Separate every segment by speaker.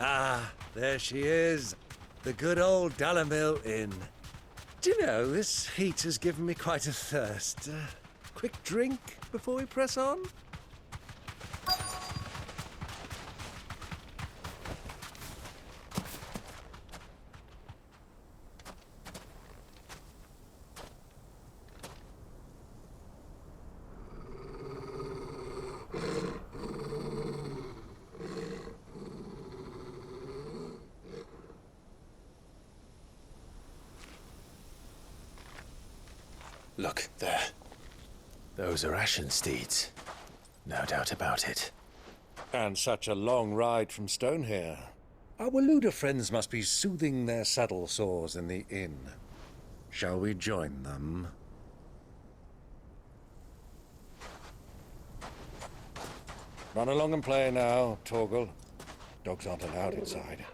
Speaker 1: Ah, there she is. The good old Dalamil Inn. Do you know, this heat has given me quite a thirst. Quick drink before we press on?
Speaker 2: Look, there. Those are ashen steeds. No doubt about it.
Speaker 1: And such a long ride from Stonehere. Our Waluda friends must be soothing their saddle sores in the inn. Shall we join them? Run along and play now, Torgal. Dogs aren't allowed inside.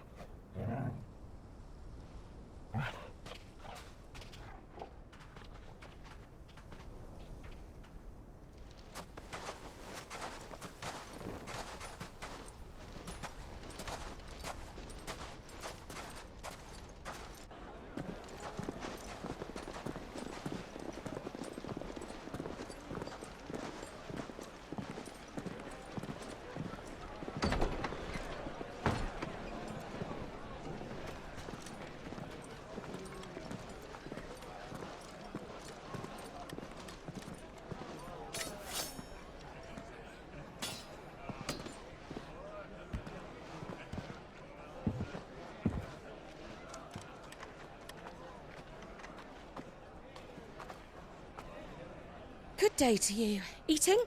Speaker 3: Good day to you. Eating?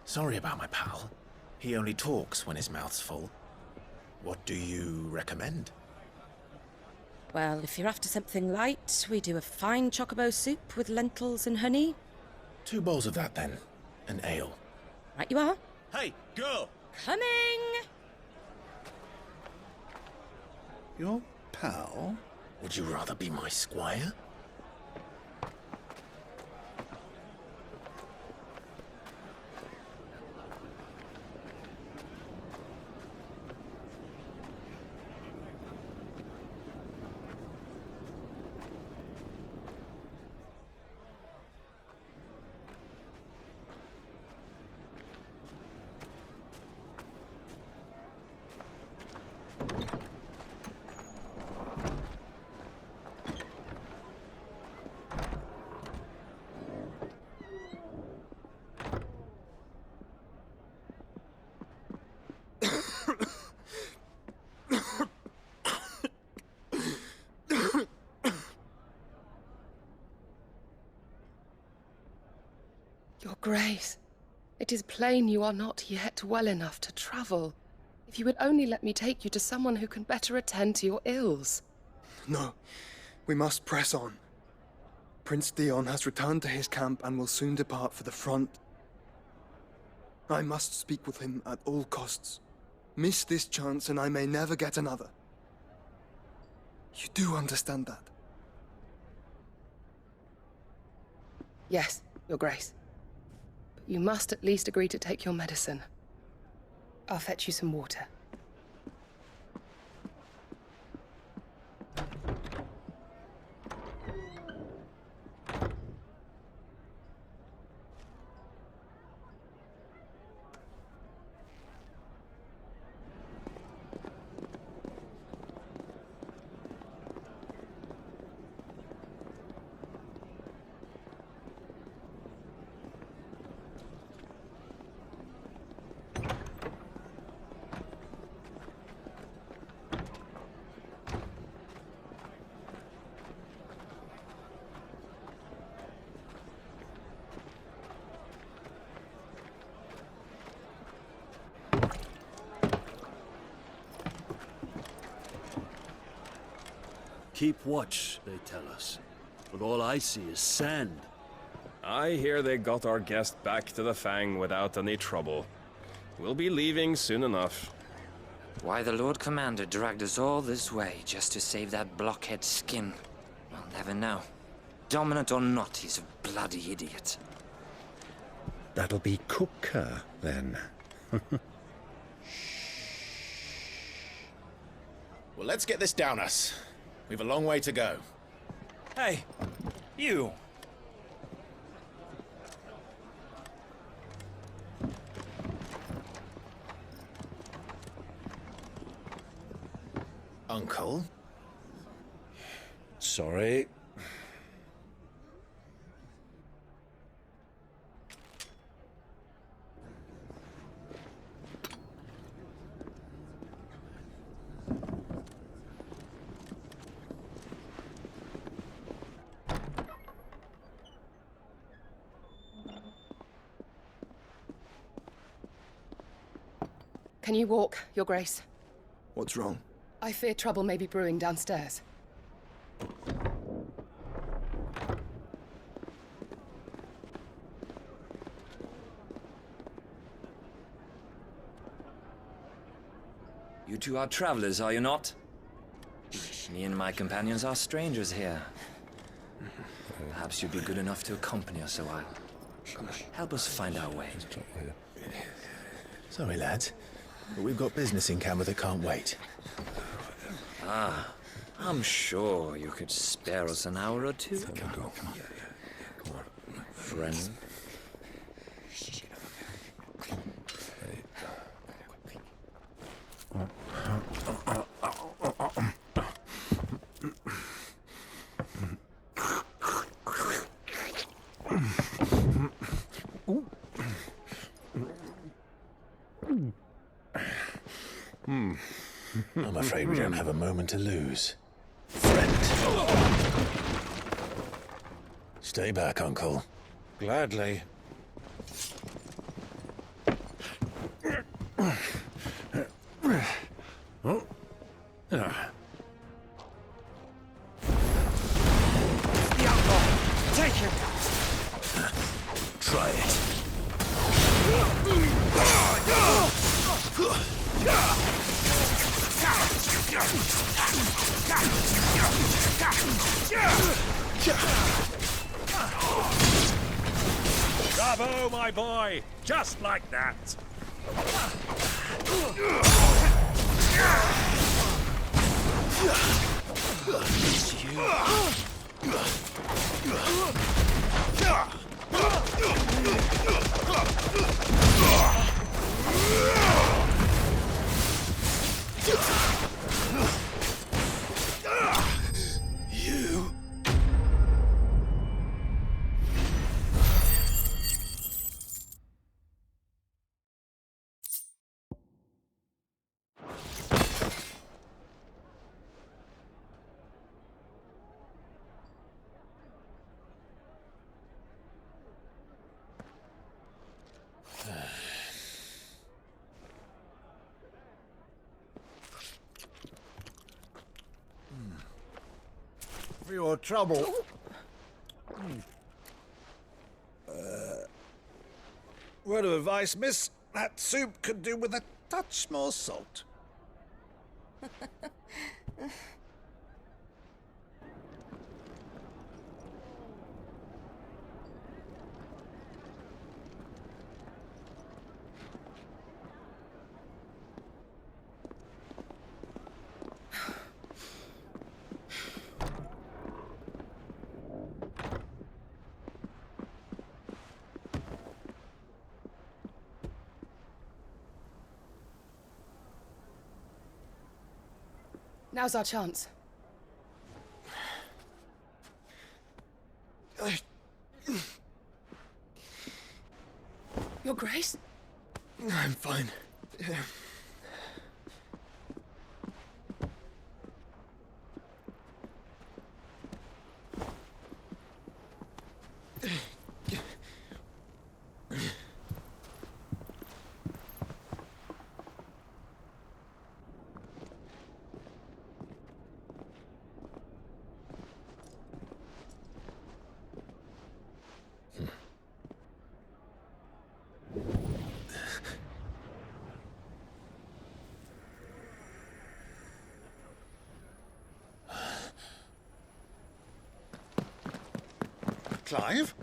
Speaker 2: Sorry about my pal. He only talks when his mouth's full. What do you recommend?
Speaker 3: Well, if you're after something light, we do a fine chocobo soup with lentils and honey.
Speaker 2: 2 bowls of that, then. An ale.
Speaker 3: Right you are.
Speaker 2: Hey, girl!
Speaker 3: Coming!
Speaker 4: Your pal?
Speaker 2: Would you rather be my squire?
Speaker 5: Your Grace, it is plain you are not yet well enough to travel. If you would only let me take you to someone who can better attend to your ills.
Speaker 4: No, we must press on. Prince Dion has returned to his camp and will soon depart for the front. I must speak with him at all costs. Miss this chance and I may never get another. You do understand that?
Speaker 5: Yes, Your Grace. But you must at least agree to take your medicine. I'll fetch you some water.
Speaker 6: Keep watch, they tell us. But all I see is sand.
Speaker 7: I hear they got our guest back to the Fang without any trouble. We'll be leaving soon enough.
Speaker 8: Why the Lord Commander dragged us all this way just to save that blockhead's skin, I'll never know. Dominant or not, he's a bloody idiot.
Speaker 1: That'll be Cooker, then.
Speaker 2: Well, let's get this down us. We've a long way to go.
Speaker 9: Hey, you!
Speaker 2: Uncle?
Speaker 1: Sorry.
Speaker 5: Can you walk, Your Grace?
Speaker 4: What's wrong?
Speaker 5: I fear trouble may be brewing downstairs.
Speaker 8: You two are travelers, are you not? Me and my companions are strangers here. Perhaps you'd be good enough to accompany us a while. Help us find our way.
Speaker 2: Sorry, lads, but we've got business in camera that can't wait.
Speaker 8: Ah, I'm sure you could spare us an hour or two.
Speaker 2: Come on.
Speaker 8: Friend.
Speaker 2: I'm afraid we don't have a moment to lose. Friend. Stay back, Uncle.
Speaker 1: Gladly.
Speaker 9: Take him!
Speaker 2: Try it.
Speaker 6: Bravo, my boy! Just like that!
Speaker 2: You?
Speaker 1: For your trouble. Word of advice, miss. That soup could do with a touch more salt.
Speaker 5: Now's our chance. Your Grace?
Speaker 4: I'm fine.
Speaker 1: Clive?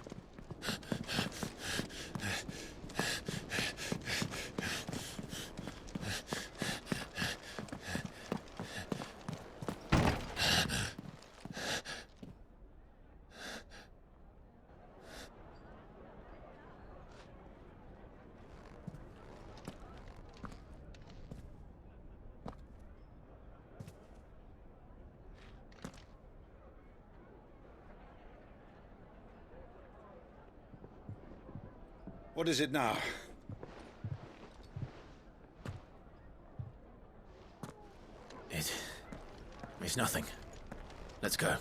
Speaker 10: What is it now?
Speaker 2: It's nothing. Let's go.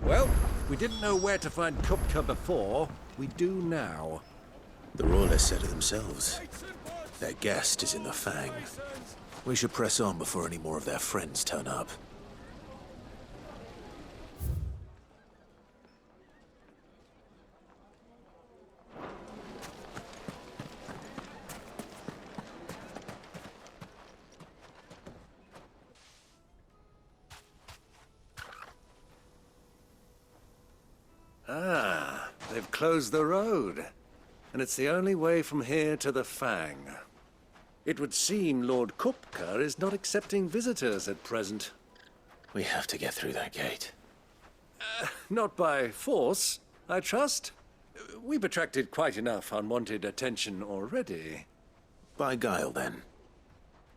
Speaker 1: Well, we didn't know where to find Kupka before. We do now.
Speaker 2: The Royalists said it themselves. Their guest is in the Fang. We should press on before any more of their friends turn up.
Speaker 1: Ah, they've closed the road. And it's the only way from here to the Fang. It would seem Lord Kupka is not accepting visitors at present.
Speaker 2: We have to get through that gate.
Speaker 1: Not by force, I trust. We've attracted quite enough unwanted attention already.
Speaker 2: By guile, then.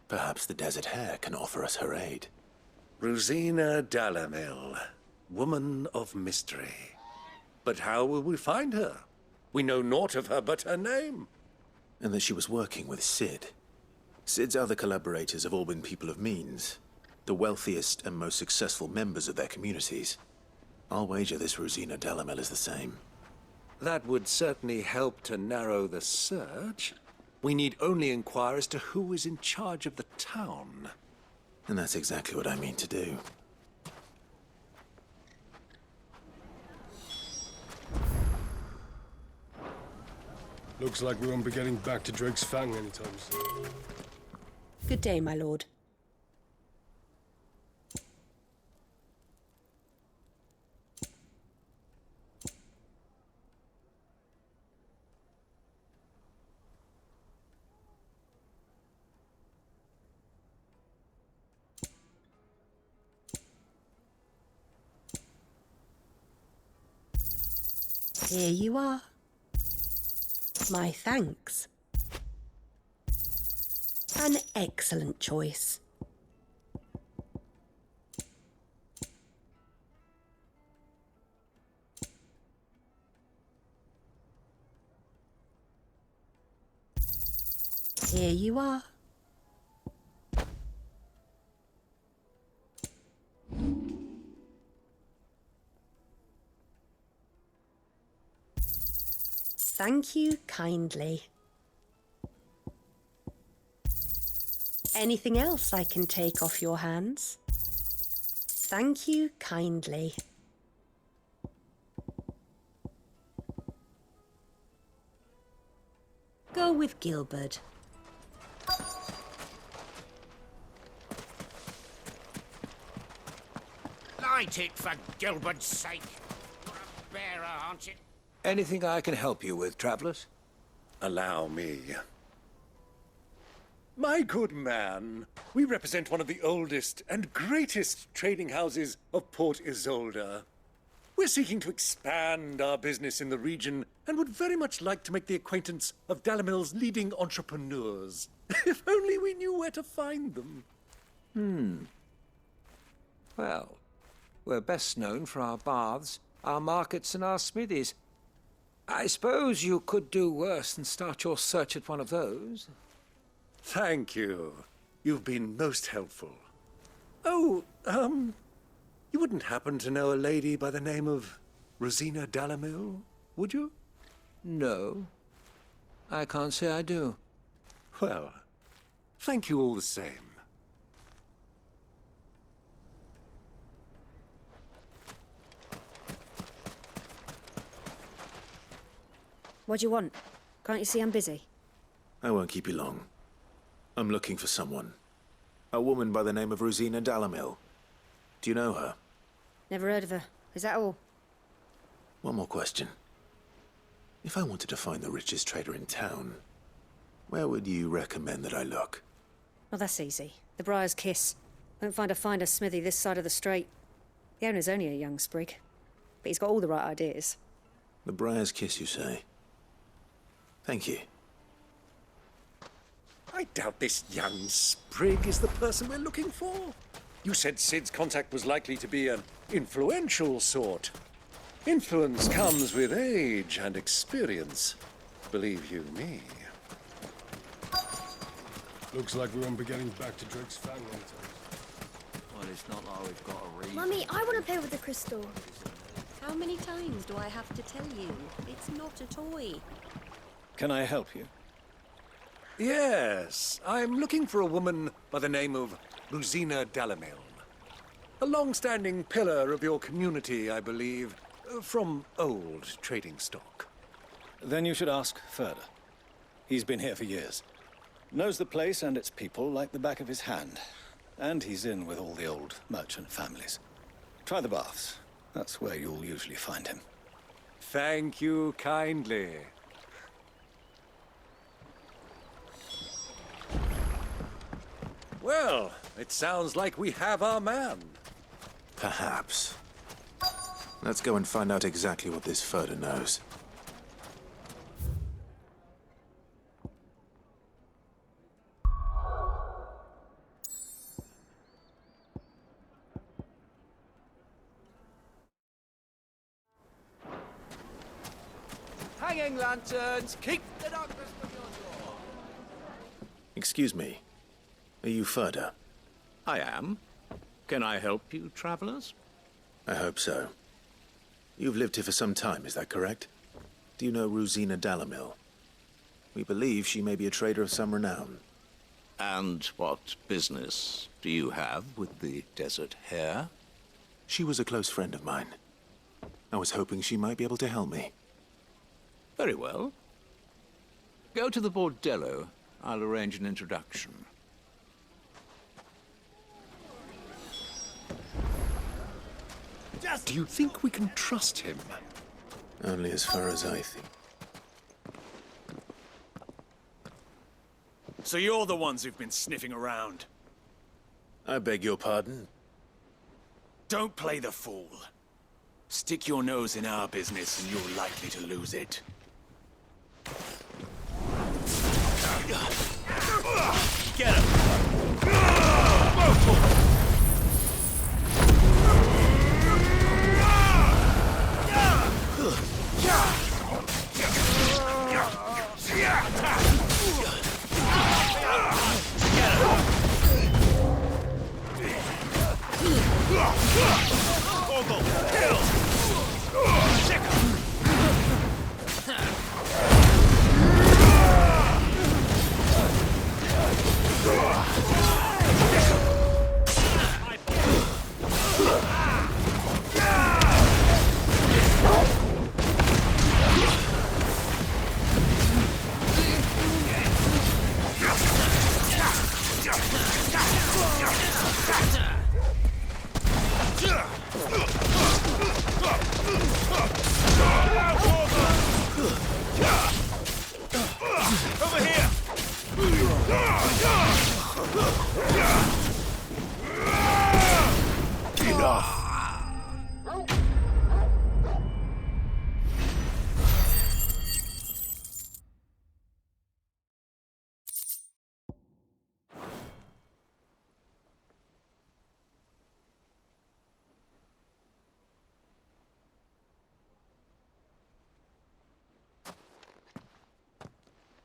Speaker 2: Perhaps the Desert Hare can offer us her aid.
Speaker 1: Rosina Dalamil, woman of mystery. But how will we find her? We know naught of her but her name.
Speaker 2: And that she was working with Sid. Sid's other collaborators have all been people of means, the wealthiest and most successful members of their communities. I'll wager this Rosina Dalamel is the same.
Speaker 1: That would certainly help to narrow the search. We need only inquire as to who is in charge of the town.
Speaker 2: And that's exactly what I mean to do.
Speaker 11: Looks like we won't be getting back to Drake's Fang anytime soon.
Speaker 3: Good day, my lord. Here you are. My thanks. An excellent choice. Here you are. Thank you kindly. Anything else I can take off your hands? Thank you kindly. Go with Gilbert.
Speaker 12: Light it for Gilbert's sake. You're a bearer, aren't you?
Speaker 1: Anything I can help you with, travelers? Allow me. My good man, we represent one of the oldest and greatest trading houses of Port Isolde. We're seeking to expand our business in the region and would very much like to make the acquaintance of Dalamil's leading entrepreneurs. If only we knew where to find them.
Speaker 13: Well, we're best known for our baths, our markets, and our smithies. I suppose you could do worse than start your search at one of those.
Speaker 1: Thank you. You've been most helpful. Oh, you wouldn't happen to know a lady by the name of Rosina Dalamil, would you?
Speaker 13: No, I can't say I do.
Speaker 1: Well, thank you all the same.
Speaker 14: What do you want? Can't you see I'm busy?
Speaker 2: I won't keep you long. I'm looking for someone. A woman by the name of Rosina Dalamil. Do you know her?
Speaker 10: Never heard of her. Is that all?
Speaker 2: One more question. If I wanted to find the richest trader in town, where would you recommend that I look?
Speaker 10: Oh, that's easy. The Briar's Kiss. Won't find a finer smithy this side of the strait. The owner's only a young sprig, but he's got all the right ideas.
Speaker 2: The Briar's Kiss, you say? Thank you.
Speaker 1: I doubt this young sprig is the person we're looking for. You said Sid's contact was likely to be an influential sort. Influence comes with age and experience. Believe you me.
Speaker 11: Looks like we won't be getting back to Drake's Fang anytime.
Speaker 6: Well, it's not like we've got a reason.
Speaker 14: Mummy, I want to play with the crystal.
Speaker 15: How many times do I have to tell you? It's not a toy.
Speaker 9: Can I help you?
Speaker 1: Yes, I'm looking for a woman by the name of Rosina Dalamil. A long-standing pillar of your community, I believe, from old trading stock.
Speaker 9: Then you should ask further. He's been here for years. Knows the place and its people like the back of his hand. And he's in with all the old merchant families. Try the baths. That's where you'll usually find him.
Speaker 1: Thank you kindly. Well, it sounds like we have our man.
Speaker 2: Perhaps. Let's go and find out exactly what this Furder knows.
Speaker 13: Hanging lanterns, keep the darkness from your door.
Speaker 2: Excuse me. Are you Furder?
Speaker 16: I am. Can I help you, travelers?
Speaker 2: I hope so. You've lived here for some time, is that correct? Do you know Rosina Dalamil? We believe she may be a trader of some renown.
Speaker 16: And what business do you have with the desert hare?
Speaker 2: She was a close friend of mine. I was hoping she might be able to help me.
Speaker 16: Very well. Go to the bordello. I'll arrange an introduction.
Speaker 1: Do you think we can trust him?
Speaker 2: Only as far as I think.
Speaker 9: So you're the ones who've been sniffing around?
Speaker 2: I beg your pardon?
Speaker 9: Don't play the fool. Stick your nose in our business and you're likely to lose it. Get him!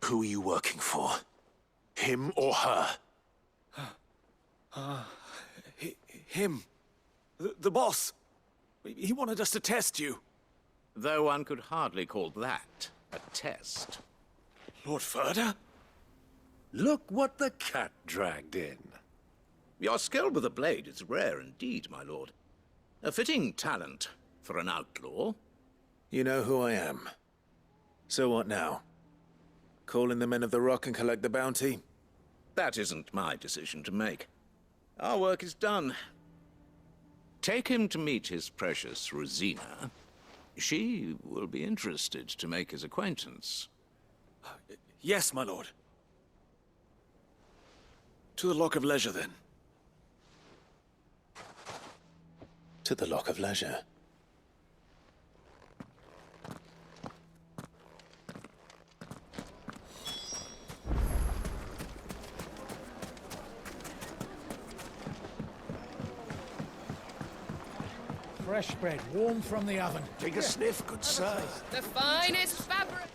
Speaker 2: Who are you working for? Him or her?
Speaker 9: Him. The boss. He wanted us to test you.
Speaker 16: Though one could hardly call that a test.
Speaker 9: Lord Furder?
Speaker 1: Look what the cat dragged in.
Speaker 16: Your skill with a blade is rare indeed, my lord. A fitting talent for an outlaw.
Speaker 2: You know who I am. So what now? Call in the men of the Rock and collect the bounty?
Speaker 16: That isn't my decision to make. Our work is done. Take him to meet his precious Rosina. She will be interested to make his acquaintance.
Speaker 7: Yes, my lord. To the Lock of Leisure, then.
Speaker 2: To the Lock of Leisure.
Speaker 12: Fresh bread, warm from the oven.
Speaker 11: Take a sniff, good sir.
Speaker 5: The finest fabric.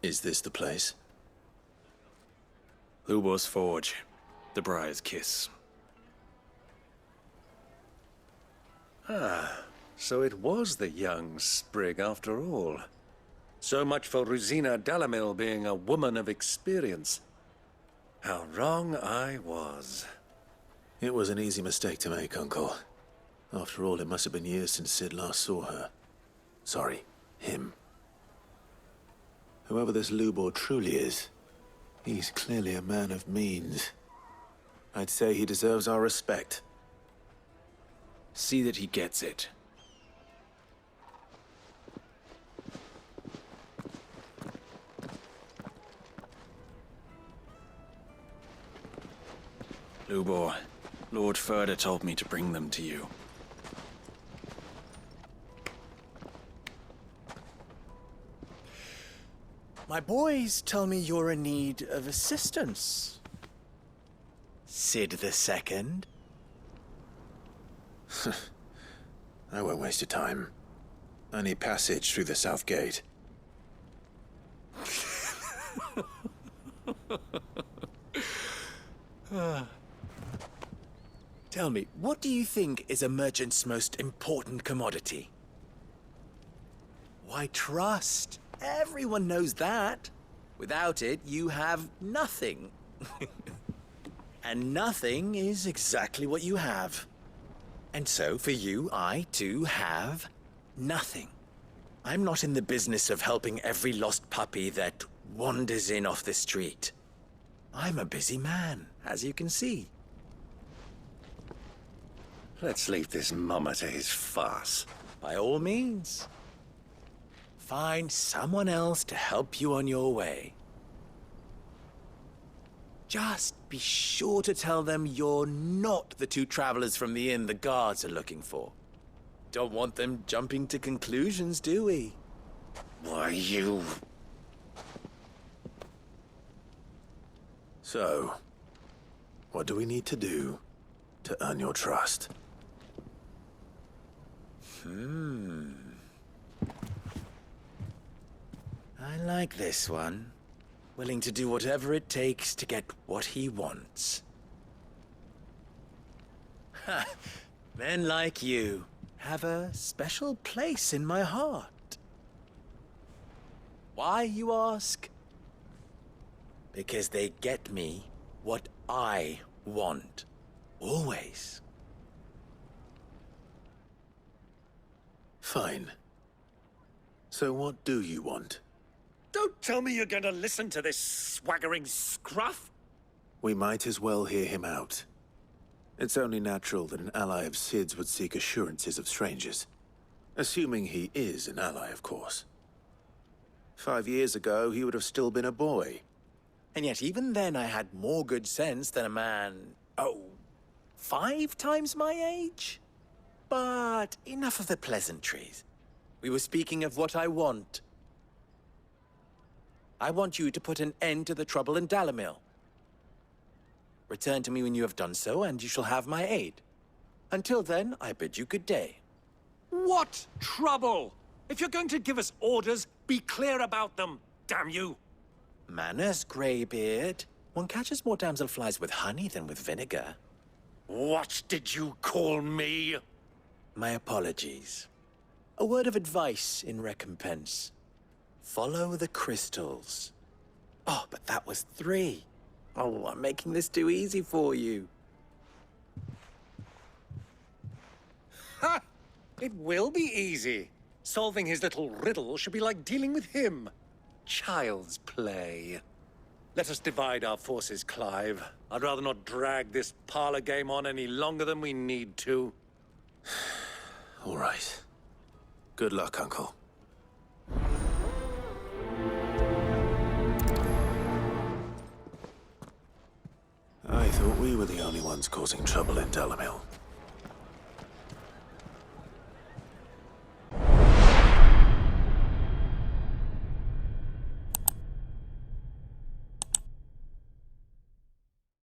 Speaker 2: Is this the place?
Speaker 7: Lubor's Forge. The Briar's Kiss.
Speaker 1: Ah, so it was the young sprig after all. So much for Rosina Dalamil being a woman of experience. How wrong I was.
Speaker 2: It was an easy mistake to make, Uncle. After all, it must have been years since Sid last saw her. Sorry, him. Whoever this Lubor truly is, he's clearly a man of means. I'd say he deserves our respect.
Speaker 7: See that he gets it. Lubor, Lord Ferda told me to bring them to you.
Speaker 14: My boys tell me you're in need of assistance. Sid the Second?
Speaker 2: I won't waste your time. I need passage through the south gate.
Speaker 14: Tell me, what do you think is a merchant's most important commodity? Why, trust. Everyone knows that. Without it, you have nothing. And nothing is exactly what you have. And so, for you, I, too, have nothing. I'm not in the business of helping every lost puppy that wanders in off the street. I'm a busy man, as you can see.
Speaker 1: Let's leave this mummer to his farce.
Speaker 14: By all means. Find someone else to help you on your way. Just be sure to tell them you're not the two travelers from the inn the guards are looking for. Don't want them jumping to conclusions, do we?
Speaker 1: Why, you...
Speaker 2: So, what do we need to do to earn your trust?
Speaker 14: I like this one. Willing to do whatever it takes to get what he wants. Ha! Men like you have a special place in my heart. Why, you ask? Because they get me what I want. Always.
Speaker 2: Fine. So what do you want?
Speaker 1: Don't tell me you're going to listen to this swaggering scruff!
Speaker 2: We might as well hear him out. It's only natural that an ally of Sid's would seek assurances of strangers. Assuming he is an ally, of course. 5 years ago, he would have still been a boy.
Speaker 14: And yet even then I had more good sense than a man, 5 times my age? But enough of the pleasantries. We were speaking of what I want. I want you to put an end to the trouble in Dalamil. Return to me when you have done so, and you shall have my aid. Until then, I bid you good day.
Speaker 1: What trouble? If you're going to give us orders, be clear about them, damn you!
Speaker 14: Manners, Greybeard. One catches more damselflies with honey than with vinegar.
Speaker 1: What did you call me?
Speaker 14: My apologies. A word of advice in recompense. Follow the crystals. Oh, but that was 3. Oh, I'm making this too easy for you.
Speaker 1: Ha! It will be easy. Solving his little riddle should be like dealing with him. Child's play. Let us divide our forces, Clive. I'd rather not drag this parlor game on any longer than we need to.
Speaker 2: All right. Good luck, Uncle. I thought we were the only ones causing trouble in Dalamil.